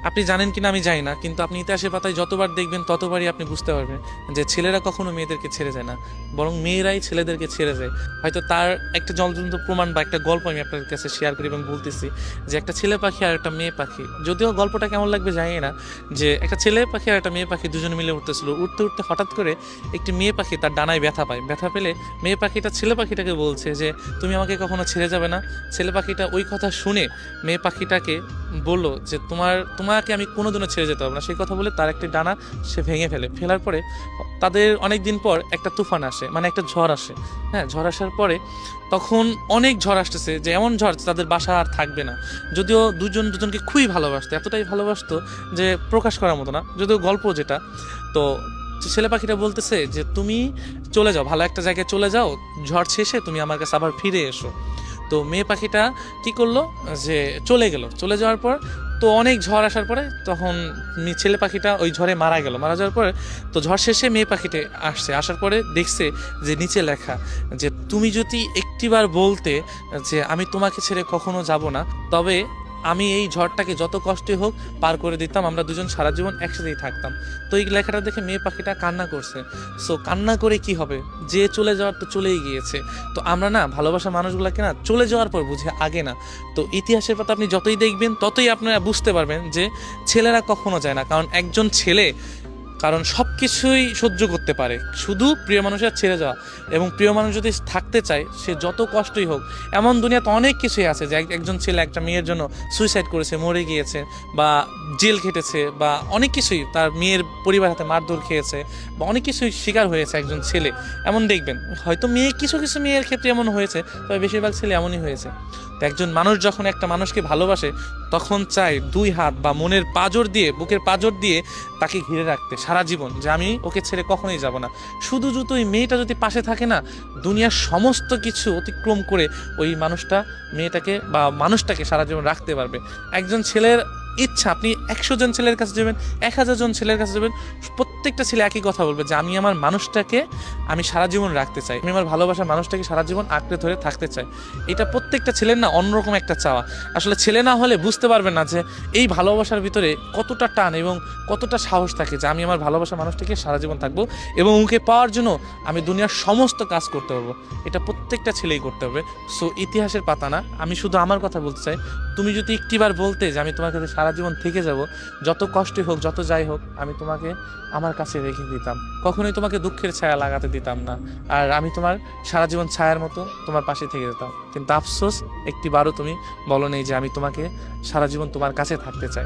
আপনি জানেন কিনা আমি জানি না, কিন্তু আপনি ইতিহাসের পাতায় যতবার দেখবেন ততবারই আপনি বুঝতে পারবেন যে ছেলেরা কখনো মেয়েদেরকে ছেড়ে যায় না, বরং মেয়েরাই ছেলেদেরকে ছেড়ে যায়। হয়তো তার একটা জ্বলজ্বলন্ত প্রমাণ বা একটা গল্প আমি আপনার কাছে শেয়ার করি এবং বলতেছি যে একটা ছেলে পাখি আর একটা মেয়ে পাখি, যদিও গল্পটা কেমন লাগবে জানি না, যে একটা ছেলে পাখি আর একটা মেয়ে পাখি দুজনে মিলে উঠতেছিল, উঠতে উঠতে হঠাৎ করে একটি মেয়ে পাখি তার ডানায় ব্যথা পায়। ব্যথা পেলে মেয়ে পাখিটা ছেলে পাখিটাকে বলছে যে তুমি আমাকে কখনো ছেড়ে যাবে না। ছেলে পাখিটা ওই কথা শুনে মেয়ে পাখিটাকে বললো যে তোমাকে আমি কোনোদিনও ছেড়ে যেতে পারবো না। সেই কথা বলে তার একটি ডানা সে ভেঙে ফেলে। ফেলার পরে তাদের অনেক দিন পর একটা তুফান আসে, মানে একটা ঝড় আসে। হ্যাঁ, ঝড় আসার পরে তখন অনেক ঝড় আসতেছে, যে এমন ঝড় তাদের বাসা আর থাকবে না। যদিও দুজন দুজনকে খুবই ভালোবাসতো, এতটাই ভালোবাসতো যে প্রকাশ করার মতো না, যদিও গল্প যেটা। তো ছেলে পাখিটা বলতেছে যে তুমি চলে যাও, ভালো একটা জায়গায় চলে যাও, ঝড় শেষে তুমি আমার কাছে আবার ফিরে এসো। তো মেয়ে পাখিটা কি করলো, যে চলে গেল। চলে যাওয়ার পর তো অনেক ঝড় আসার পরে তখন ছেলে পাখিটা ওই ঝড়ে মারা গেল। মারা যাওয়ার পরে তো ঝড় শেষে মেয়ে পাখিটা আসছে, আসার পরে দেখছে যে নিচে লেখা যে তুমি যদি একটিবার বলতে যে আমি তোমাকে ছেড়ে কখনো যাব না, তবে আমি এই ঝড়টাকে যত কষ্টই হোক পার করে দিতাম, আমরা দুজন সারা জীবন একসাথেই থাকতাম। তো এই লেখাটা দেখে মেয়ে পাখিটা কান্না করছে। সো কান্না করে কি হবে, যে চলে যাওয়ার তো চলেই গিয়েছে। তো আমরা না ভালোবাসার মানুষগুলোকে না চলে যাওয়ার পর বুঝে, আগে না। তো ইতিহাসের পাতা আপনি যতই দেখবেন ততই আপনারা বুঝতে পারবেন যে ছেলেরা কখনো যায় না, কারণ একজন ছেলে কারণ সব কিছুই সহ্য করতে পারে, শুধু প্রিয় মানুষের ছেড়ে যাওয়া। এবং প্রিয় মানুষ যদি থাকতে চায় সে যত কষ্টই হোক, এমন দুনিয়াতে অনেক কিছুই আছে যে একজন ছেলে একটা মেয়ের জন্য সুইসাইড করেছে, মরে গিয়েছে, বা জেল খেটেছে, বা অনেক কিছুই তার মেয়ের পরিবার হাতে মারধর খেয়েছে, বা অনেক কিছুই শিকার হয়েছে একজন ছেলে। এমন দেখবেন হয়তো মেয়ে কিছু কিছু মেয়ের ক্ষেত্রে এমন হয়েছে, তবে বেশিরভাগ ছেলে এমনই হয়েছে। তো একজন মানুষ যখন একটা মানুষকে ভালোবাসে তখন চায় দুই হাত বা মনের পাঁজর দিয়ে, বুকের পাঁজর দিয়ে তাকে ঘিরে রাখতে সারা জীবন, যে আমি ওকে ছেড়ে কখনোই যাব না। শুধু যদি ওই মেয়েটা যদি পাশে থাকে না, দুনিয়ার সমস্ত কিছু অতিক্রম করে ওই মানুষটা মেয়েটাকে বা মানুষটাকে সারা জীবন রাখতে পারবে। একজন ছেলের ইচ্ছা, আপনি 100 জন ছেলের কাছে যাবেন, 1000 জন ছেলের কাছে যাবেন, প্রত্যেকটা ছেলে একই কথা বলবে যে আমি আমার মানুষটাকে আমি সারা জীবন রাখতে চাই, আমি আমার ভালোবাসার মানুষটাকে সারা জীবন আঁকড়ে ধরে থাকতে চাই। এটা প্রত্যেকটা ছেলের না অন্যরকম একটা চাওয়া। আসলে ছেলে না হলে বুঝতে পারবেন না যে এই ভালোবাসার ভিতরে কতটা টান এবং কতটা সাহস থাকে, যে আমি আমার ভালোবাসার মানুষটাকে সারা জীবন থাকবো এবং ওকে পাওয়ার জন্য আমি দুনিয়ার সমস্ত কাজ করতে পারবো। এটা প্রত্যেকটা ছেলেই করতে হবে। সো ইতিহাসের পাতা না, আমি শুধু আমার কথা বলতে চাই। তুমি যদি একটিবার বলতে যে আমি তোমার কাছে সারা জীবন থেকে যাব, যত কষ্টই হোক যত যাই হোক আমি তোমাকে আমার কাছে রেখে দিতাম, কখনোই তোমাকে দুঃখের ছায়া লাগাতে দিতাম না, আর আমি তোমার সারা জীবন ছায়ার মতো তোমার পাশে থেকে যেতাম। কিন্তু আফসোস একটিবারও তুমি বলো নেই যে আমি তোমাকে সারা জীবন তোমার কাছে থাকতে চাই।